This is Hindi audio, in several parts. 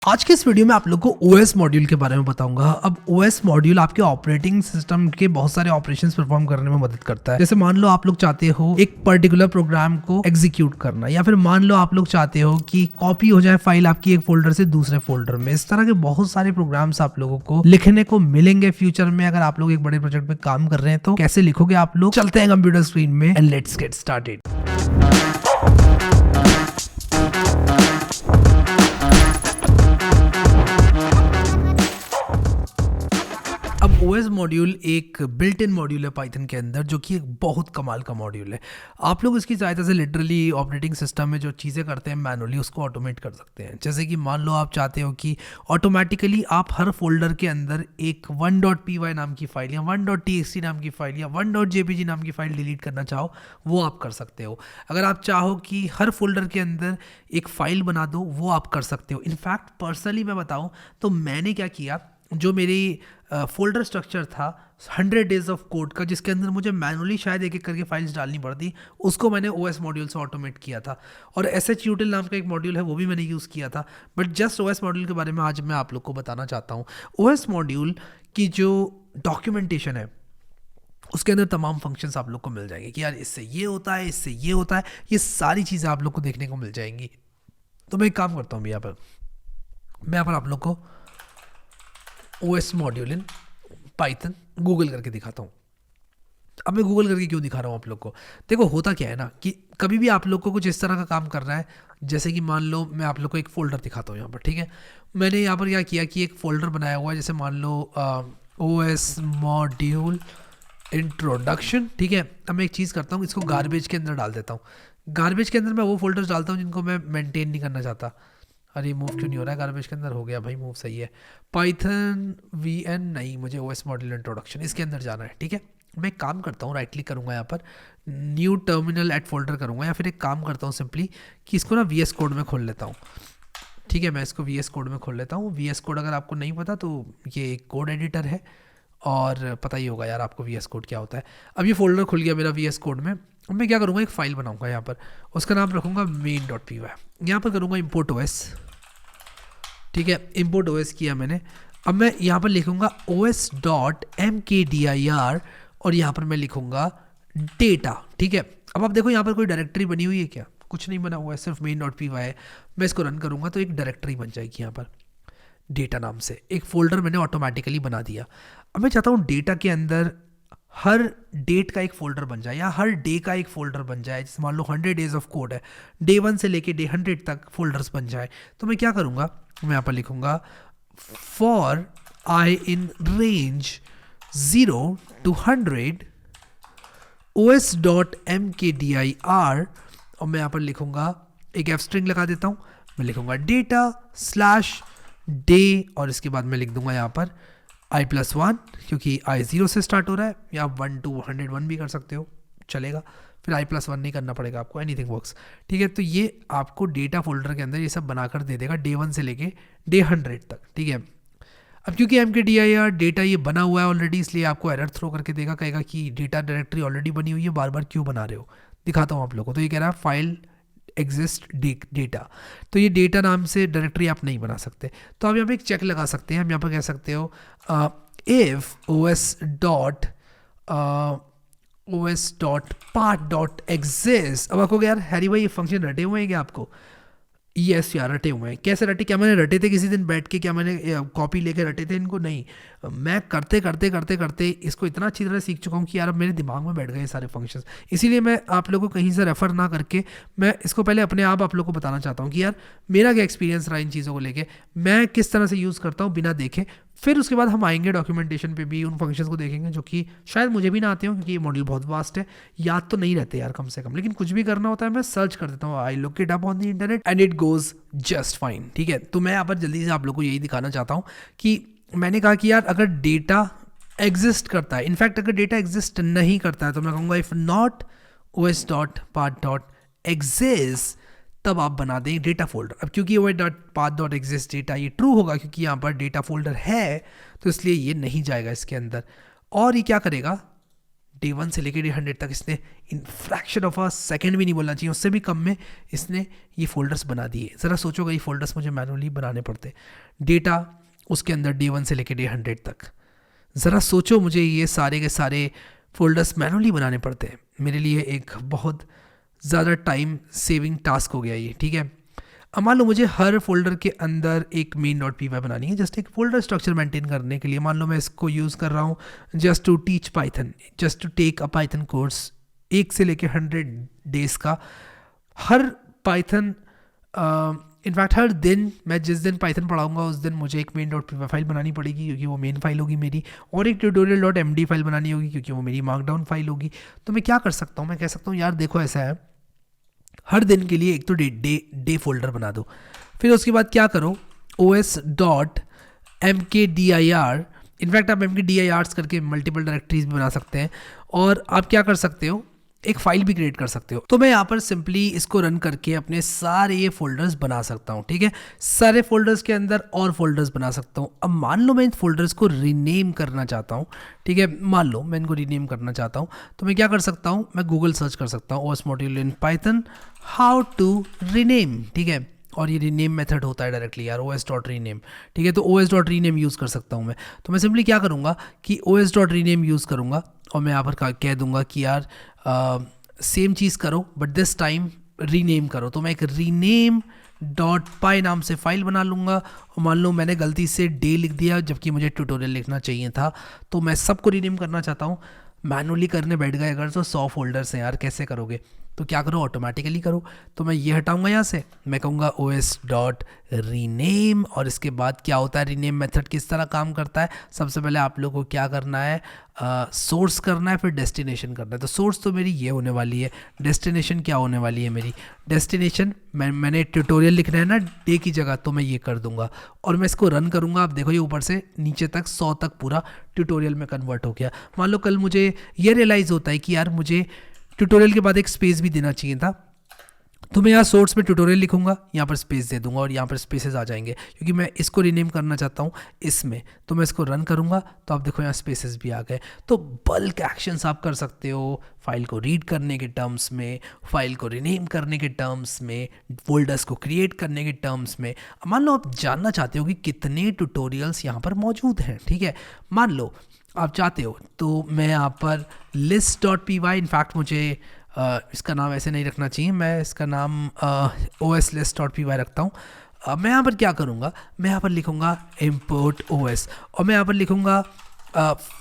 आज के इस वीडियो में आप लोग को OS मॉड्यूल के बारे में बताऊंगा। अब OS मॉड्यूल आपके ऑपरेटिंग सिस्टम के बहुत सारे ऑपरेशंस परफॉर्म करने में मदद करता है। जैसे मान लो आप लोग चाहते हो एक पर्टिकुलर प्रोग्राम को एग्जीक्यूट करना, या फिर मान लो आप लोग चाहते हो कि कॉपी हो जाए फाइल आपकी एक फोल्डर से दूसरे फोल्डर में। इस तरह के बहुत सारे प्रोग्राम्स आप लोगों को लिखने को मिलेंगे फ्यूचर में। अगर आप लोग एक बड़े प्रोजेक्ट पे काम कर रहे हैं तो कैसे लिखोगे आप लोग, चलते हैं कंप्यूटर स्क्रीन में एंड लेट्स गेट स्टार्टेड। अब OS मॉड्यूल एक बिल्ट इन मॉड्यूल है पाइथन के अंदर, जो कि एक बहुत कमाल का मॉड्यूल है। आप लोग इसकी सहायता से लिटरली ऑपरेटिंग सिस्टम में जो चीज़ें करते हैं मैनुअली, उसको ऑटोमेट कर सकते हैं। जैसे कि मान लो आप चाहते हो कि ऑटोमेटिकली आप हर फोल्डर के अंदर एक 1.py नाम की फाइल या 1.txt नाम की फाइल या 1.jpg नाम की फाइल डिलीट करना चाहो, वो आप कर सकते हो। अगर आप चाहो कि हर फोल्डर के अंदर एक फाइल बना दो, वो आप कर सकते हो। इनफैक्ट पर्सनली मैं बताऊँ तो मैंने क्या किया, जो मेरी फोल्डर स्ट्रक्चर था 100 डेज ऑफ कोड का, जिसके अंदर मुझे मैनुअली शायद एक एक करके फाइल्स डालनी पड़ती, उसको मैंने OS मॉड्यूल से ऑटोमेट किया था। और SHUtil नाम का एक मॉड्यूल है, वो भी मैंने यूज़ किया था। बट जस्ट OS मॉड्यूल के बारे में आज मैं आप लोग को बताना चाहता हूँ। OS मॉड्यूल की जो डॉक्यूमेंटेशन है उसके अंदर तमाम फंक्शंस आप लोग को मिल जाएंगे कि यार इससे ये होता है, इससे ये होता है, ये सारी चीज़ें आप लोग को देखने को मिल जाएंगी। तो मैं एक काम करता हूँ, यहाँ पर आप लोग को OS module in Python Google करके दिखाता हूँ। अब मैं गूगल करके क्यों दिखा रहा हूँ आप लोग को, देखो होता क्या है ना कि कभी भी आप लोग को कुछ इस तरह का काम करना है। जैसे कि मान लो मैं आप लोग को एक फ़ोल्डर दिखाता हूँ यहाँ पर, ठीक है। मैंने यहाँ पर क्या किया कि एक फ़ोल्डर बनाया हुआ है, जैसे मान लो OS मॉड्यूल इंट्रोडक्शन, ठीक है। अब मैं एक चीज़ करता हूँ, इसको गार्बेज के अंदर डाल देता हूँ। गार्बेज के अंदर मैं वो फोल्डर्स डालता हूँ जिनको मैं मेंटेन नहीं करना चाहता। अरे मूव क्यों नहीं हो रहा है, गार्बेज के अंदर हो गया भाई, मूव सही है। पाइथन VN नहीं, मुझे OS मॉड्यूल इंट्रोडक्शन इसके अंदर जाना है, ठीक है। मैं एक काम करता हूँ, राइट क्लिक करूँगा यहाँ पर, न्यू टर्मिनल एट फोल्डर करूँगा, या फिर एक काम करता हूँ सिंपली कि इसको ना VS कोड में खोल लेता हूँ, ठीक है। मैं इसको VS कोड में खोल लेता हूँ। VS कोड अगर आपको नहीं पता तो ये एक कोड एडिटर है, और पता ही होगा यार आपको VS कोड क्या होता है। अब ये फोल्डर खुल गया मेरा VS कोड में। अब मैं क्या करूँगा, एक फ़ाइल बनाऊँगा यहाँ पर, उसका नाम रखूँगा main.py। यहाँ पर करूँगा import OS, ठीक है। import OS किया मैंने। अब मैं यहाँ पर लिखूँगा os.mkdir, और यहाँ पर मैं लिखूँगा डेटा, ठीक है। अब आप देखो यहाँ पर कोई डायरेक्टरी बनी हुई है क्या? कुछ नहीं बना हुआ है, सिर्फ main.py है। मैं इसको रन करूँगा तो एक डायरेक्टरी बन जाएगी यहाँ पर डेटा नाम से, एक फ़ोल्डर मैंने ऑटोमेटिकली बना दिया। अब मैं चाहता हूँ डेटा के अंदर हर डेट का एक फ़ोल्डर बन जाए, या हर डे का एक फ़ोल्डर बन जाए। जैसे मान लो 100 डेज ऑफ कोड है, डे 1 से लेके डे 100 तक फोल्डर्स बन जाए। तो मैं क्या करूँगा, मैं यहाँ पर लिखूँगा for I in range 0 to 100 os.mkdir, और मैं यहाँ पर लिखूँगा एक f स्ट्रिंग लगा देता हूँ। मैं लिखूँगा डेटा स्लैश डे, और इसके बाद मैं लिख दूंगा यहाँ पर i+1, क्योंकि i 0 से स्टार्ट हो रहा है, या 1 to 101 भी कर सकते हो, चलेगा। फिर i+1 नहीं करना पड़ेगा आपको, एनीथिंग वर्क्स, ठीक है। तो ये आपको डेटा फोल्डर के अंदर ये सब बनाकर दे देगा डे 1 से लेके डे 100 तक, ठीक है। अब क्योंकि mkdir डेटा ये बना हुआ है ऑलरेडी, इसलिए आपको एरर थ्रो करके देगा, कहेगा कि डेटा डायरेक्टरी ऑलरेडी बनी हुई है, बार बार क्यों बना रहे हो। दिखाता हूँ आप लोगों को। तो ये कह रहा है फाइल एग्जिस्ट डेटा, तो ये डेटा नाम से डायरेक्टरी आप नहीं बना सकते। तो आप यहाँ पे एक चेक लगा सकते हैं। हम यहाँ पर कह सकते हो इफ os.path.exist। अब आपको यार हैरी भाई ये फंक्शन रटे हुए हैं क्या आपको? यस यार रटे हुए हैं। कैसे रटे? क्या मैंने रटे थे किसी दिन बैठ के, क्या मैंने कॉपी लेके रटे थे इनको? नहीं, मैं करते करते करते करते इसको इतना अच्छी तरह सीख चुका हूँ कि यार अब मेरे दिमाग में बैठ गए ये सारे फंक्शंस। इसीलिए मैं आप लोगों को कहीं से रेफर ना करके मैं इसको पहले अपने आप लोगों को बताना चाहता हूँ कि यार मेरा क्या एक्सपीरियंस रहा इन चीज़ों को लेके, मैं किस तरह से यूज़ करता हूँ बिना देखे। फिर उसके बाद हम आएंगे डॉक्यूमेंटेशन पे भी, उन फंक्शंस को देखेंगे जो कि शायद मुझे भी ना आते हो, क्योंकि ये मॉड्यूल बहुत वास्ट है, याद तो नहीं रहते यार कम से कम। लेकिन कुछ भी करना होता है मैं सर्च कर देता हूँ, I look it up on the internet and it goes just fine, ठीक है। तो मैं यहाँ पर जल्दी से आप लोग को यही दिखाना चाहता हूँ कि मैंने कहा कि यार अगर डेटा एग्जिस्ट करता है, इनफैक्ट अगर डेटा एग्जिस्ट नहीं करता है, तो मैं कहूँगा इफ नॉट os.path.exist, तब आप बना दें डेटा फोल्डर। अब क्योंकि os.path.exist डेटा ये ट्रू होगा, क्योंकि यहाँ पर डेटा फोल्डर है, तो इसलिए ये नहीं जाएगा इसके अंदर। और ये क्या करेगा, डे 1 से लेकर डे 100 तक इसने in fraction of a second भी नहीं बोलना चाहिए, उससे भी कम में इसने ये फोल्डर्स बना दिए। ज़रा सोचो ये फोल्डर्स मुझे मैनुअली बनाने पड़ते, डेटा उसके अंदर डे 1 से लेकर डे 100 तक। ज़रा सोचो मुझे ये सारे के सारे फोल्डर्स मैनुअली बनाने पड़ते हैं, मेरे लिए एक बहुत ज़्यादा टाइम सेविंग टास्क हो गया ये, ठीक है। अब मान लो मुझे हर फोल्डर के अंदर एक main.py बनानी है, जस्ट एक फोल्डर स्ट्रक्चर मेंटेन करने के लिए। मान लो मैं इसको यूज़ कर रहा हूँ just to teach Python, just to take a Python course 1 से लेकर 100 डेज़ का। हर पाइथन इनफैक्ट हर दिन मैं जिस दिन पाइथन पढ़ाऊंगा उस दिन मुझे एक main.py फाइल बनानी पड़ेगी क्योंकि वो मेन फाइल होगी मेरी, और एक tutorial.md फाइल बनानी होगी क्योंकि वो मेरी मार्कडाउन फाइल होगी। तो मैं क्या कर सकता हूँ, मैं कह सकता हूँ यार देखो ऐसा है, हर दिन के लिए एक तो डे फोल्डर बना दो, फिर उसके बाद क्या करो os.mkdir, इनफैक्ट आप mkdirs करके मल्टीपल डायरेक्टरीज भी बना सकते हैं, और आप क्या कर सकते हो एक फाइल भी क्रिएट कर सकते हो। तो मैं यहाँ पर सिंपली इसको रन करके अपने सारे ये फोल्डर्स बना सकता हूँ, ठीक है। सारे फोल्डर्स के अंदर और फोल्डर्स बना सकता हूँ। अब मान लो मैं इन फोल्डर्स को रीनेम करना चाहता हूँ, ठीक है, मान लो मैं इनको रीनेम करना चाहता हूँ, तो मैं क्या कर सकता हूँ, मैं गूगल सर्च कर सकता हूँ OS module in Python how to rename, ठीक है, और ये रीनेम मेथड होता है डायरेक्टली यार os.rename, ठीक है। तो os.rename यूज़ कर सकता हूँ मैं। तो मैं सिंपली क्या करूँगा कि os.rename यूज़ करूँगा और मैं यहाँ पर कह दूँगा कि यार सेम चीज़ करो बट दिस टाइम रीनेम करो। तो मैं एक rename.py नाम से फाइल बना लूँगा, और मान लो मैंने गलती से डे लिख दिया जबकि मुझे ट्यूटोरियल लिखना चाहिए था, तो मैं सबको रीनेम करना चाहता हूँ। मैनुअली करने बैठ गए अगर तो 100 फोल्डर्स हैं यार, कैसे करोगे, तो क्या करो ऑटोमेटिकली करो। तो मैं ये हटाऊंगा यहाँ से, मैं कहूँगा os.rename, और इसके बाद क्या होता है रीनेम मेथड किस तरह काम करता है। सबसे पहले आप लोगों को क्या करना है, सोर्स करना है, फिर डेस्टिनेशन करना है। तो सोर्स तो मेरी ये होने वाली है, डेस्टिनेशन क्या होने वाली है मेरी, डेस्टिनेशन मैंने ट्यूटोरियल लिखना है ना डे की जगह, तो मैं ये कर दूंगा और मैं इसको रन करूँगा। आप देखो ये ऊपर से नीचे तक 100 तक पूरा ट्यूटोरियल में कन्वर्ट हो गया। मान लो कल मुझे ये रियलाइज़ होता है कि यार मुझे ट्यूटोरियल के बाद एक स्पेस भी देना चाहिए था, तो मैं यहाँ सोर्स में ट्यूटोरियल लिखूंगा, यहाँ पर स्पेस दे दूंगा और यहाँ पर स्पेसेस आ जाएंगे क्योंकि मैं इसको रीनेम करना चाहता हूँ इसमें। तो मैं इसको रन करूँगा तो आप देखो यहाँ स्पेसेस भी आ गए। तो बल्क एक्शंस आप कर सकते हो फाइल को रीड करने के टर्म्स में, फाइल को रीनेम करने के टर्म्स में, फोल्डर्स को क्रिएट करने के टर्म्स में। मान लो आप जानना चाहते हो कि कितने ट्यूटोरियल्स यहाँ पर मौजूद हैं, ठीक है, मान लो आप चाहते हो, तो मैं यहाँ पर list.py, इनफैक्ट मुझे इसका नाम ऐसे नहीं रखना चाहिए, मैं इसका नाम os list.py रखता हूँ। मैं यहाँ पर क्या करूँगा, मैं यहाँ पर लिखूँगा import os, और मैं यहाँ पर लिखूँगा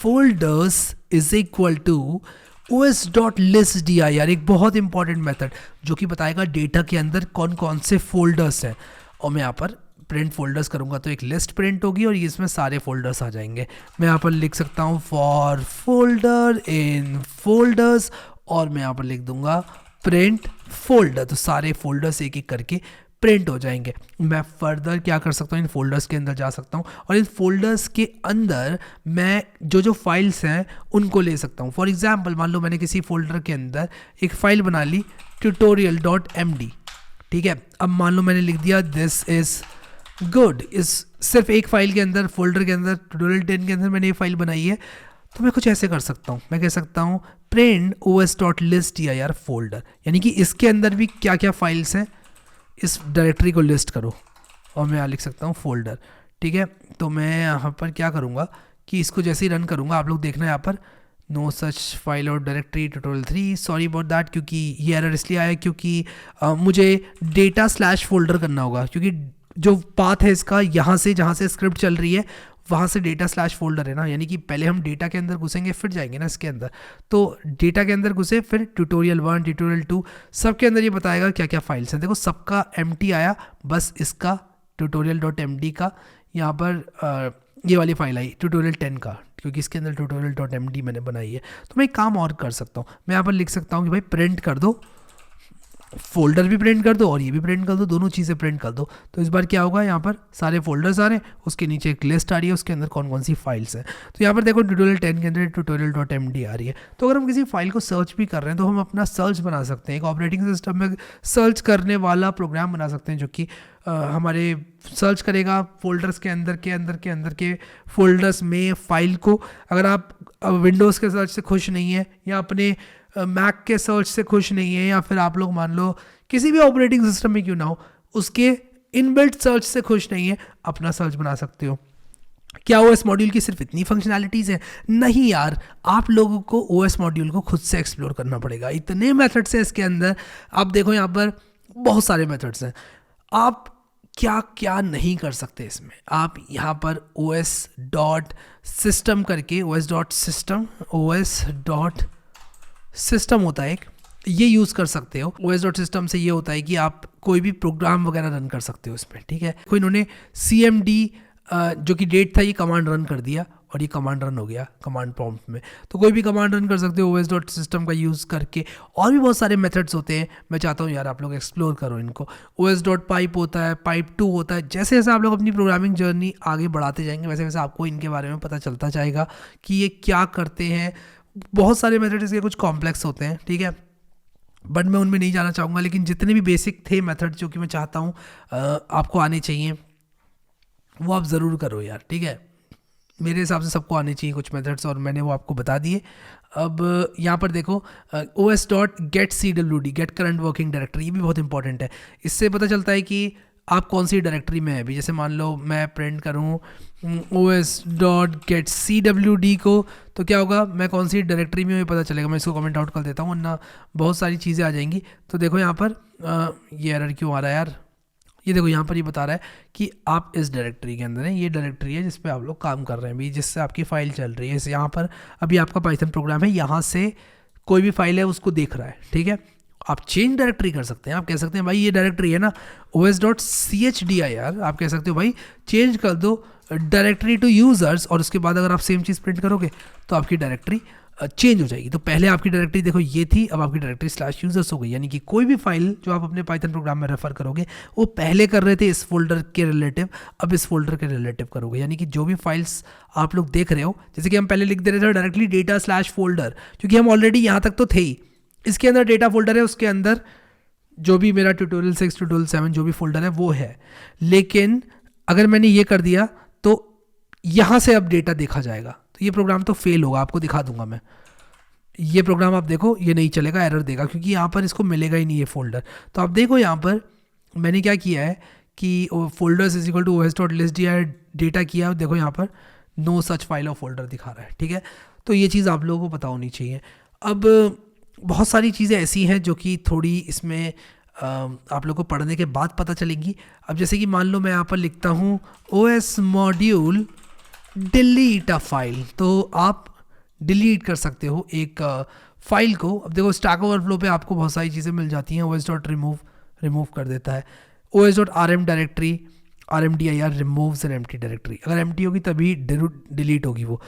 folders is equal to os.listdir, एक बहुत इंपॉर्टेंट मेथड जो कि बताएगा डेटा के अंदर कौन कौन से फोल्डर्स हैं। और मैं यहाँ पर प्रिंट फोल्डर्स करूँगा तो एक लिस्ट प्रिंट होगी और इसमें सारे फोल्डर्स आ जाएंगे। मैं यहाँ पर लिख सकता हूँ फॉर फोल्डर इन फोल्डर्स, और मैं यहाँ पर लिख दूंगा प्रिंट फोल्डर, तो सारे फोल्डर्स एक एक करके प्रिंट हो जाएंगे। मैं फर्दर क्या कर सकता हूँ, इन फोल्डर्स के अंदर जा सकता हूँ और इन फोल्डर्स के अंदर मैं जो फाइल्स हैं उनको ले सकता हूँ। फॉर एग्जाम्पल मान लो मैंने किसी फोल्डर के अंदर एक फाइल बना ली tutorial.md, ठीक है। अब मान लो मैंने लिख दिया दिस इज गुड, इस सिर्फ एक फाइल के अंदर, फोल्डर के अंदर, ट्यूटोरियल 10 के अंदर मैंने ये फाइल बनाई है। तो मैं कुछ ऐसे कर सकता हूँ, मैं कह सकता हूँ प्रिंट os.listdir फोल्डर, यानी कि इसके अंदर भी क्या क्या फाइल्स हैं इस डायरेक्टरी को लिस्ट करो, और मैं यहाँ लिख सकता हूँ फोल्डर, ठीक है। तो मैं यहाँ पर क्या करूँगा कि इसको जैसे ही रन करूँगा, आप लोग देखना यहाँ पर नो सच फाइल और directory tutorial 3, sorry about that, क्योंकि ये एरर इसलिए आया क्योंकि मुझे डेटा स्लैश फोल्डर करना होगा, क्योंकि जो पाथ है इसका यहाँ से जहाँ से स्क्रिप्ट चल रही है वहाँ से डेटा स्लैश फोल्डर है ना, यानी कि पहले हम डेटा के अंदर घुसेंगे फिर जाएंगे ना इसके अंदर। तो डेटा के अंदर घुसे फिर ट्यूटोरियल 1 ट्यूटोरियल 2 सब के अंदर ये बताएगा क्या क्या फाइल्स हैं। देखो सबका एम्प्टी आया, बस इसका tutorial.md का यहाँ पर ये वाली फाइल आई ट्यूटोरियल 10 का, क्योंकि इसके अंदर tutorial.md मैंने बनाई है। तो मैं एक काम और कर सकता हूँ, मैं यहाँ पर लिख सकता हूँ कि भाई प्रिंट कर दो, फोल्डर भी प्रिंट कर दो और ये भी प्रिंट कर दो, दोनों चीज़ें प्रिंट कर दो। तो इस बार क्या होगा, यहाँ पर सारे फोल्डर्स आ रहे हैं, उसके नीचे एक लिस्ट आ रही है, उसके अंदर कौन कौन सी फाइल्स हैं। तो यहाँ पर देखो ट्यूटोरियल 10 के अंदर tutorial.md आ रही है। तो अगर हम किसी फाइल को सर्च भी कर रहे हैं तो हम अपना सर्च बना सकते हैं, एक ऑपरेटिंग सिस्टम में सर्च करने वाला प्रोग्राम बना सकते हैं जो कि हमारे सर्च करेगा फोल्डर्स के अंदर के फोल्डर्स में फाइल को। अगर आप विंडोज़ के सर्च से खुश नहीं है, या अपने मैक के सर्च से खुश नहीं है, या फिर आप लोग मान लो किसी भी ऑपरेटिंग सिस्टम में क्यों ना हो उसके इनबिल्ट सर्च से खुश नहीं है, अपना सर्च बना सकते हो। क्या ओएस मॉड्यूल की सिर्फ इतनी फंक्शनैलिटीज़ हैं? नहीं यार, आप लोगों को ओएस मॉड्यूल को खुद से एक्सप्लोर करना पड़ेगा। इतने मेथड्स हैं इसके अंदर, आप देखो यहाँ पर बहुत सारे मेथड्स हैं। आप क्या क्या नहीं कर सकते इसमें, आप यहाँ पर os डॉट सिस्टम करके os डॉट सिस्टम होता है एक, ये यूज़ कर सकते हो। os डॉट सिस्टम से ये होता है कि आप कोई भी प्रोग्राम वगैरह रन कर सकते हो इसमें, ठीक है। कोई इन्होंने cmd जो कि डेट था ये कमांड रन कर दिया और ये कमांड रन हो गया कमांड प्रॉम्प्ट में, तो कोई भी कमांड रन कर सकते हो os डॉट सिस्टम का यूज़ करके। और भी बहुत सारे मेथड्स होते हैं, मैं चाहता हूँ यार आप लोग एक्सप्लोर करो इनको। os डॉट पाइप होता है, पाइप 2 होता है। जैसे जैसे आप लोग अपनी प्रोग्रामिंग जर्नी आगे बढ़ाते जाएंगे वैसे वैसे आपको इनके बारे में पता चलता जाएगा कि ये क्या करते हैं। बहुत सारे मेथड्स इसके कुछ कॉम्प्लेक्स होते हैं, ठीक है, बट मैं उनमें नहीं जाना चाहूँगा। लेकिन जितने भी बेसिक थे मेथड जो कि मैं चाहता हूँ आपको आने चाहिए, वो आप ज़रूर करो यार, ठीक है। मेरे हिसाब से सबको आने चाहिए कुछ मेथड्स, और मैंने वो आपको बता दिए। अब यहाँ पर देखो os dot get cwd get current working directory, ये भी बहुत इंपॉर्टेंट है। इससे पता चलता है कि आप कौन सी डायरेक्टरी में है अभी। जैसे मान लो मैं प्रिंट करूँ os डॉट गेट cwd को, तो क्या होगा, मैं कौन सी डायरेक्टरी में, पता चलेगा। मैं इसको कमेंट आउट कर देता हूँ वरना बहुत सारी चीज़ें आ जाएंगी। तो देखो यहाँ पर ये एरर क्यों आ रहा है यार, ये देखो यहाँ पर ये बता रहा है कि आप इस डायरेक्टरी के अंदर हैं, ये डायरेक्टरी है जिस पे आप लोग काम कर रहे हैं अभी, जिससे आपकी फ़ाइल चल रही है। यहाँ पर अभी आपका पाइथन प्रोग्राम है, यहाँ से कोई भी फाइल है उसको देख रहा है, ठीक है। आप चेंज डायरेक्टरी कर सकते हैं, आप कह सकते हैं भाई ये डायरेक्टरी है ना os डॉट chdir, आप कह सकते हो भाई चेंज कर दो डायरेक्टरी टू यूज़र्स, और उसके बाद अगर आप सेम चीज़ प्रिंट करोगे तो आपकी डायरेक्टरी चेंज हो जाएगी। तो पहले आपकी डायरेक्टरी देखो ये थी, अब आपकी डायरेक्टरी /users हो गई। यानी कि कोई भी फाइल जो आप अपने पाइथन प्रोग्राम में रेफर करोगे वो पहले कर रहे थे इस फोल्डर के रिलेटिव, अब इस फोल्डर के रिलेटिव करोगे। यानी कि जो भी फाइल्स आप लोग देख रहे हो, जैसे कि हम पहले लिख दे रहे थे डायरेक्टली डेटा /फोल्डर, क्योंकि हम ऑलरेडी यहाँ तक तो थे ही, इसके अंदर डेटा फोल्डर है, उसके अंदर जो भी मेरा ट्यूटोरियल 6 ट्यूटोरियल 7 जो भी फोल्डर है वो है। लेकिन अगर मैंने ये कर दिया तो यहाँ से अब डेटा देखा जाएगा, तो ये प्रोग्राम तो फेल होगा। आपको दिखा दूंगा मैं, ये प्रोग्राम आप देखो ये नहीं चलेगा, एरर देगा, क्योंकि यहाँ पर इसको मिलेगा ही नहीं ये फोल्डर। तो आप देखो यहाँ पर मैंने क्या किया है कि folders is equal to os dot listdir data किया है, देखो यहाँ पर नो सच फाइल और फोल्डर दिखा रहा है, ठीक है। तो ये चीज़ आप लोगों को पता होनी चाहिए। अब बहुत सारी चीज़ें ऐसी हैं जो कि थोड़ी इसमें आप लोग को पढ़ने के बाद पता चलेंगी। अब जैसे कि मान लो मैं यहाँ पर लिखता हूँ os module delete a file, तो आप डिलीट कर सकते हो एक फाइल को। अब देखो स्टैक ओवरफ्लो पे आपको बहुत सारी चीज़ें मिल जाती हैं, os डॉट रिमूव कर देता है, os dot rm directory rmdir removes an empty directory, अगर एम्प्टी होगी तभी डिलीट होगी वो।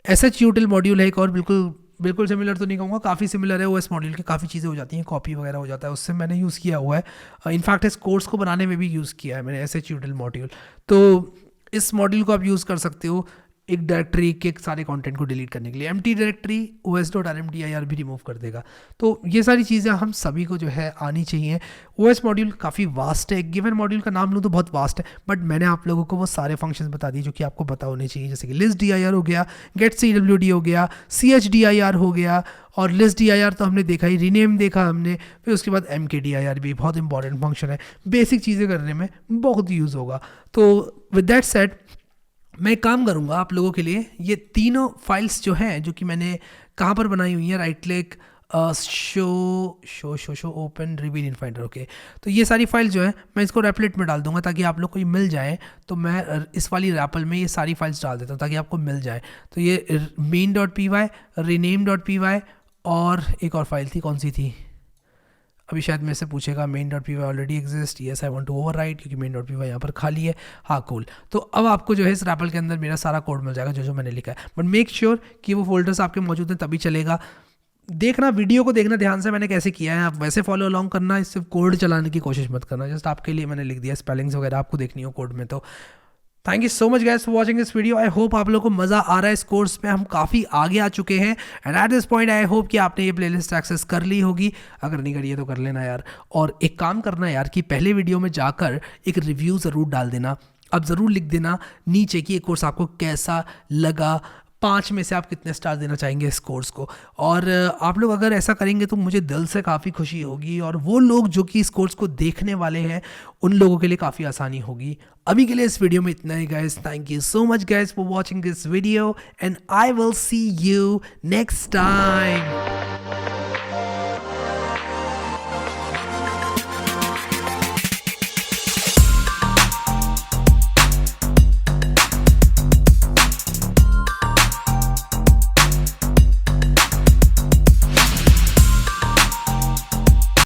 sh मॉड्यूल है एक और, बिल्कुल सिमिलर तो नहीं कहूँगा, काफ़ी सिमिलर है। os मॉड्यूल की काफ़ी चीज़ें हो जाती हैं, कॉपी वगैरह हो जाता है, उससे मैंने यूज़ किया हुआ है। इनफैक्ट इस कोर्स को बनाने में भी यूज़ किया है मैंने sh मॉड्यूल। तो इस मॉड्यूल को आप यूज़ कर सकते हो एक डायरेक्टरी के सारे कंटेंट को डिलीट करने के लिए। Empty directory os dot rmdir भी रिमूव कर देगा। तो ये सारी चीज़ें हम सभी को जो है आनी चाहिए। os मॉड्यूल काफ़ी वास्ट है, गिवन मॉड्यूल का नाम लूँ तो बहुत वास्ट है, बट मैंने आप लोगों को वो सारे फंक्शंस बता दिए जो कि आपको पता होने चाहिए, जैसे कि listdir हो गया, getcwd हो गया, chdir हो गया, और listdir तो हमने देखा ही, रीनेम देखा हमने, फिर उसके बाद mkdir भी बहुत इंपॉर्टेंट फंक्शन है, बेसिक चीज़ें करने में बहुत यूज़ होगा। तो विद दैट सेड मैं एक काम करूँगा आप लोगों के लिए, ये तीनों फाइल्स जो हैं जो कि मैंने कहाँ पर बनाई हुई हैं, right click show open reveal इन फाइंडर, ओके। तो ये सारी फाइल जो है मैं इसको रेपलेट में डाल दूंगा ताकि आप लोग को ये मिल जाए। तो मैं इस वाली रैपल में ये सारी फाइल्स डाल देता हूँ ताकि आपको मिल जाए। तो ये main.py, rename.py और एक और फाइल थी, कौन सी थी अभी शायद मेरे से पूछेगा, main.py already exist, yes I want to overwrite, क्योंकि main.py यहाँ पर खाली है। हाँ कूल, तो अब आपको जो है इस रैपल के अंदर मेरा सारा कोड मिल जाएगा जो मैंने लिखा है। बट मेक श्योर कि वो फोल्डर्स आपके मौजूद हैं तभी चलेगा। देखना, वीडियो को देखना ध्यान से मैंने कैसे किया है, आप वैसे फॉलो अलॉन्ग करना, इससे कोड चलाने की कोशिश मत करना। जस्ट आपके लिए मैंने लिख दिया, स्पेलिंग्स वगैरह आपको देखनी हो कोड में। तो thank you so much guys for watching this video. I hope आप लोगों को मज़ा आ रहा है इस कोर्स में, हम काफ़ी आगे आ चुके हैं। And at this point I hope कि आपने ये प्लेलिस्ट एक्सेस कर ली होगी, अगर नहीं करी है तो कर लेना यार। और एक काम करना यार कि पहले वीडियो में जाकर एक रिव्यू ज़रूर डाल देना, अब ज़रूर लिख देना नीचे कि ये कोर्स आपको कैसा लगा, 5 में से आप कितने स्टार देना चाहेंगे इस कोर्स को। और आप लोग अगर ऐसा करेंगे तो मुझे दिल से काफ़ी खुशी होगी, और वो लोग जो कि इस कोर्स को देखने वाले हैं उन लोगों के लिए काफ़ी आसानी होगी। अभी के लिए इस वीडियो में इतना ही guys. Thank you so much guys for watching this video, and I will see you next time.